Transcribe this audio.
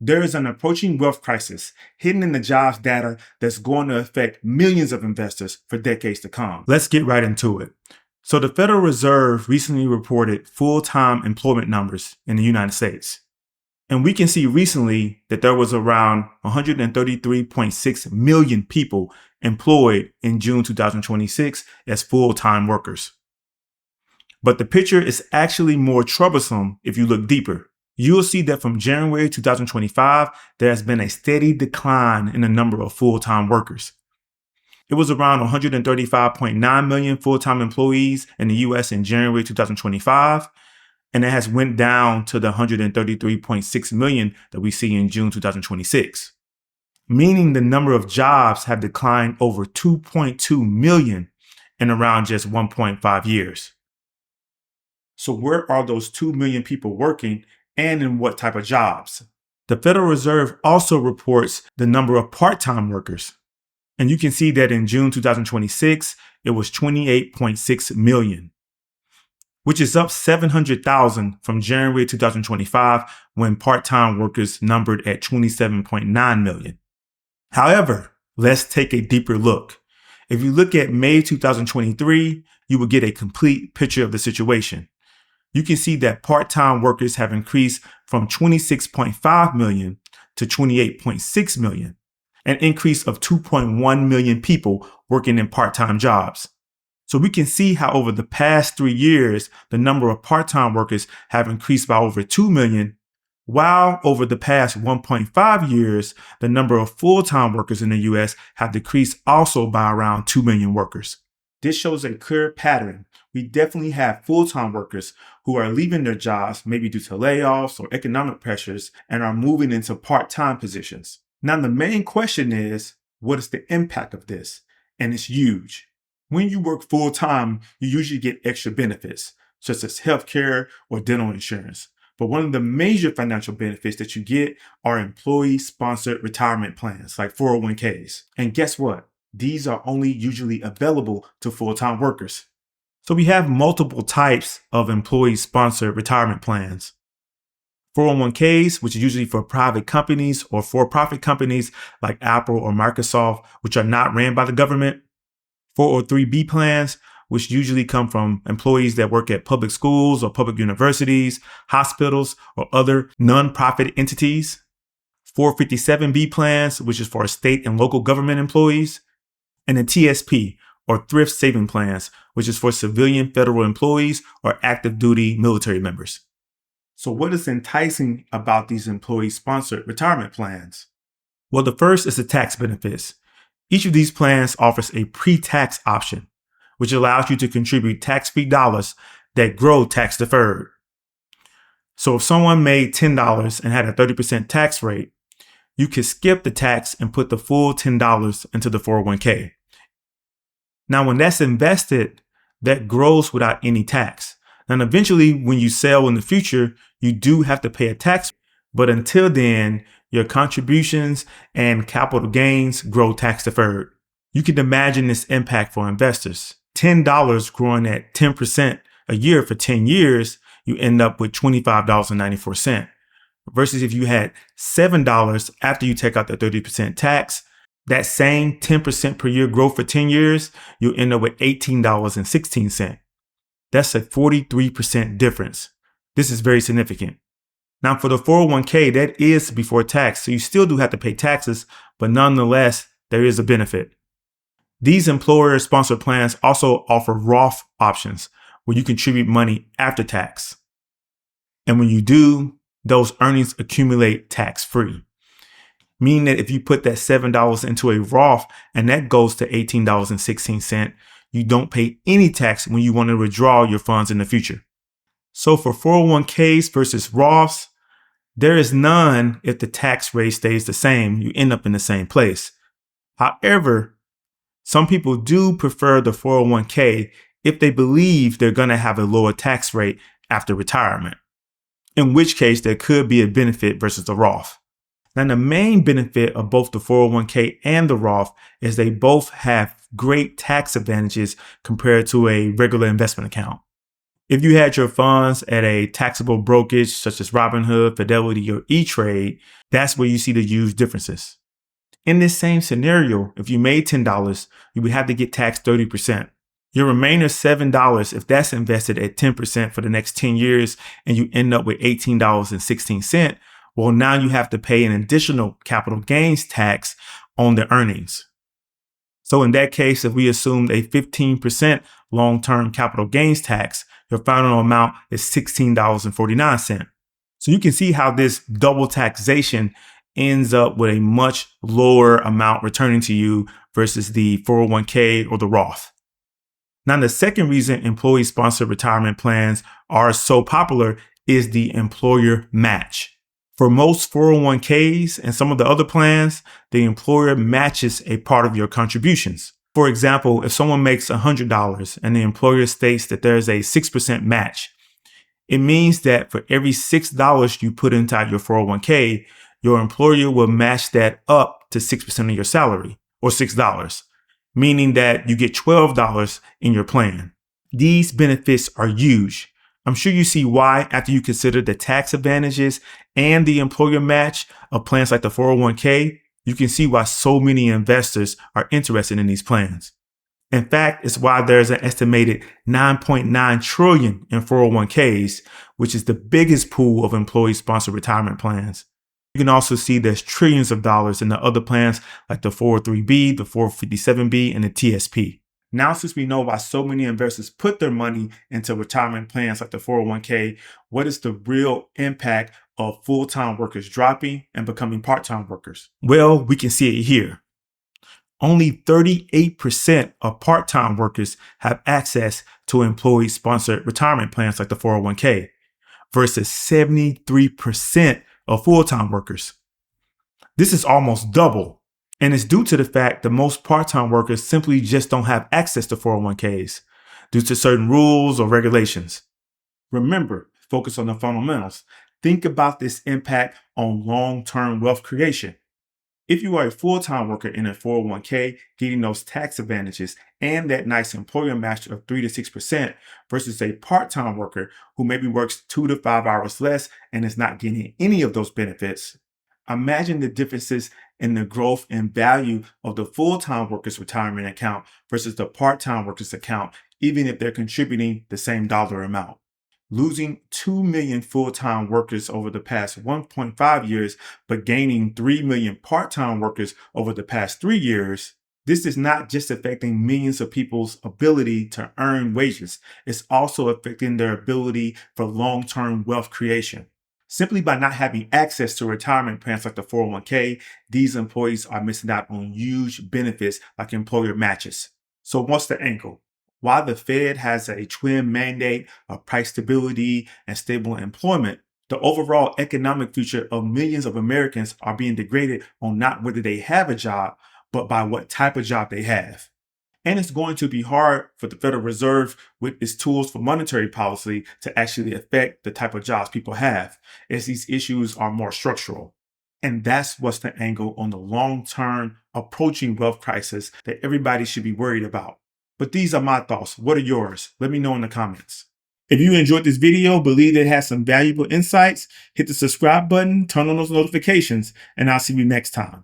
There is an approaching wealth crisis hidden in the jobs data that's going to affect millions of investors for decades to come. Let's get right into it. So the Federal Reserve recently reported full-time employment numbers in the United States. And we can see recently that there was around 133.6 million people employed in June 2026 as full-time workers. But the picture is actually more troublesome if you look deeper. You'll see that from January 2025, there has been a steady decline in the number of full-time workers. It was around 135.9 million full-time employees in the US in January 2025, and it has went down to the 133.6 million that we see in June 2026, meaning the number of jobs have declined over 2.2 million in around just 1.5 years. So where are those 2 million people working and in what type of jobs? The Federal Reserve also reports the number of part-time workers. And you can see that in June 2026, it was 28.6 million, which is up 700,000 from January 2025 when part-time workers numbered at 27.9 million. However, let's take a deeper look. If you look at May 2023, you will get a complete picture of the situation. You can see that part-time workers have increased from 26.5 million to 28.6 million, an increase of 2.1 million people working in part-time jobs. So we can see how over the past 3 years, the number of part-time workers have increased by over 2 million, while over the past 1.5 years, the number of full-time workers in the US have decreased also by around 2 million workers. This shows a clear pattern. We definitely have full-time workers who are leaving their jobs, maybe due to layoffs or economic pressures, and are moving into part-time positions. Now, the main question is, what is the impact of this? And it's huge. When you work full-time, you usually get extra benefits, such as healthcare or dental insurance. But one of the major financial benefits that you get are employee-sponsored retirement plans, like 401ks. And guess what? These are only usually available to full-time workers. So we have multiple types of employee-sponsored retirement plans. 401ks, which is usually for private companies or for-profit companies like Apple or Microsoft, which are not ran by the government. 403b plans, which usually come from employees that work at public schools or public universities, hospitals, or other non-profit entities. 457b plans, which is for state and local government employees. And the TSP, or Thrift Saving Plans, which is for civilian federal employees or active duty military members. So what is enticing about these employee-sponsored retirement plans? Well, the first is the tax benefits. Each of these plans offers a pre-tax option, which allows you to contribute tax-free dollars that grow tax-deferred. So if someone made $10 and had a 30% tax rate, you could skip the tax and put the full $10 into the 401k. Now, when that's invested, that grows without any tax. And eventually, when you sell in the future, you do have to pay a tax. But until then, your contributions and capital gains grow tax deferred. You can imagine this impact for investors. $10 growing at 10% a year for 10 years, you end up with $25.94. Versus if you had $7 after you take out the 30% tax, that same 10% per year growth for 10 years, you'll end up with $18.16. That's a 43% difference. This is very significant. Now for the 401k, that is before tax, so you still do have to pay taxes, but nonetheless, there is a benefit. These employer-sponsored plans also offer Roth options, where you contribute money after tax. And when you do, those earnings accumulate tax-free. Meaning that if you put that $7 into a Roth and that goes to $18.16, you don't pay any tax when you want to withdraw your funds in the future. So for 401ks versus Roths, there is none if the tax rate stays the same. You end up in the same place. However, some people do prefer the 401k if they believe they're going to have a lower tax rate after retirement, in which case there could be a benefit versus the Roth. Now, the main benefit of both the 401k and the Roth is they both have great tax advantages compared to a regular investment account. If you had your funds at a taxable brokerage such as Robinhood, Fidelity, or E-Trade, that's where you see the huge differences. In this same scenario, if you made $10, you would have to get taxed 30%. Your remainder $7, if that's invested at 10% for the next 10 years and you end up with $18.16, well, now you have to pay an additional capital gains tax on the earnings. So in that case, if we assumed a 15% long-term capital gains tax, your final amount is $16.49. So you can see how this double taxation ends up with a much lower amount returning to you versus the 401k or the Roth. Now, the second reason employee-sponsored retirement plans are so popular is the employer match. For most 401ks and some of the other plans, the employer matches a part of your contributions. For example, if someone makes $100 and the employer states that there's a 6% match, it means that for every $6 you put inside your 401k, your employer will match that up to 6% of your salary, or $6, meaning that you get $12 in your plan. These benefits are huge. I'm sure you see why after you consider the tax advantages and the employer match of plans like the 401k. You can see why so many investors are interested in these plans. In fact, it's why there's an estimated $9.9 trillion in 401ks, which is the biggest pool of employee-sponsored retirement plans. You can also see there's trillions of dollars in the other plans like the 403b, the 457b, and the TSP. Now, since we know why so many investors put their money into retirement plans like the 401k, what is the real impact of full-time workers dropping and becoming part-time workers? Well, we can see it here. Only 38% of part-time workers have access to employee-sponsored retirement plans like the 401k versus 73% of full-time workers. This is almost double. And it's due to the fact that most part-time workers simply just don't have access to 401ks due to certain rules or regulations. Remember, focus on the fundamentals. Think about this impact on long-term wealth creation. If you are a full-time worker in a 401k, getting those tax advantages and that nice employer match of 3 to 6% versus a part-time worker who maybe works 2 to 5 hours less and is not getting any of those benefits, imagine the differences in the growth and value of the full-time worker's retirement account versus the part-time worker's account, even if they're contributing the same dollar amount. Losing 2 million full-time workers over the past 1.5 years, but gaining 3 million part-time workers over the past 3 years, this is not just affecting millions of people's ability to earn wages. It's also affecting their ability for long-term wealth creation. Simply by not having access to retirement plans like the 401k, these employees are missing out on huge benefits like employer matches. So what's the angle? While the Fed has a twin mandate of price stability and stable employment, the overall economic future of millions of Americans are being degraded on not whether they have a job, but by what type of job they have. And it's going to be hard for the Federal Reserve with its tools for monetary policy to actually affect the type of jobs people have, as these issues are more structural. And that's what's the angle on the long-term approaching wealth crisis that everybody should be worried about. But these are my thoughts. What are yours? Let me know in the comments. If you enjoyed this video, believe it has some valuable insights, hit the subscribe button, turn on those notifications, and I'll see you next time.